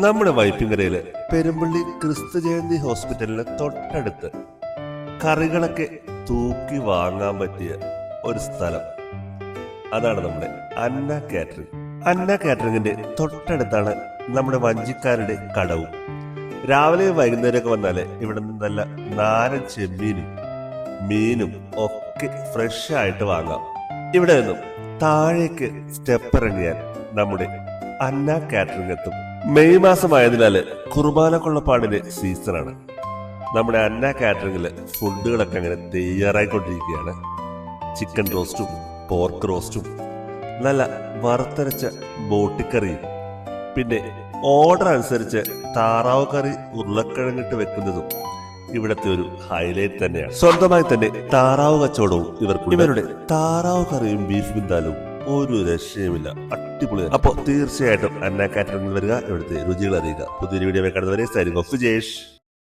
നമ്മുടെ വൈപ്പിങ്കരയില് പെരുമ്പള്ളി ക്രിസ്തു ജയന്തി ഹോസ്പിറ്റലിന് തൊട്ടടുത്ത് കറികളൊക്കെ തൂക്കി വാങ്ങാൻ പറ്റിയ ഒരു സ്ഥലം, അതാണ് നമ്മുടെ അന്ന കാറ്ററിംഗ്. അന്ന കാറ്ററിംഗിന്റെ തൊട്ടടുത്താണ് നമ്മുടെ വഞ്ചിക്കാരുടെ കടവും. രാവിലെ വൈകുന്നേരമൊക്കെ വന്നാല് ഇവിടെ നിന്ന് നല്ല നാരൻ ചെമ്മീനും മീനും ഒക്കെ ഫ്രഷ് ആയിട്ട് വാങ്ങാം. ഇവിടെ നിന്നും താഴേക്ക് സ്റ്റെപ്പ് ഇറങ്ങിയാൽ നമ്മുടെ അന്ന കാറ്ററിംഗ് എത്തും. മെയ് മാസമായതിനാല് കുർബാന കൊള്ളപ്പാടിന്റെ സീസണാണ്. നമ്മുടെ അന്ന കാറ്ററിംഗില് ഫുഡുകളൊക്കെ അങ്ങനെ തയ്യാറായിക്കൊണ്ടിരിക്കുകയാണ്. ചിക്കൻ റോസ്റ്റും പോർക്ക് റോസ്റ്റും നല്ല വറുത്തരച്ച ബോട്ടിക്കറിയും പിന്നെ ഓർഡർ അനുസരിച്ച് താറാവ് കറി ഉരുളക്കിഴങ്ങിട്ട് വെക്കുന്നതും ഇവിടത്തെ ഒരു ഹൈലൈറ്റ് തന്നെയാണ്. സ്വന്തമായി തന്നെ താറാവ് കച്ചവടവും ഇവരുടെ താറാവ് കറിയും ബീഫ് ബിന്ദാലും ഒരു രക്ഷയുമില്ല, അടിപൊളിയാണ്. അപ്പോൾ തീർച്ചയായിട്ടും അന്ന കാറ്ററിംഗിൽ വരിക, ഇവിടുത്തെ രുചികൾ അറിയുക. പുതിയൊരു വീഡിയോ കാണുന്നവരെ സൈനിങ് ഓഫ് വിജേഷ്.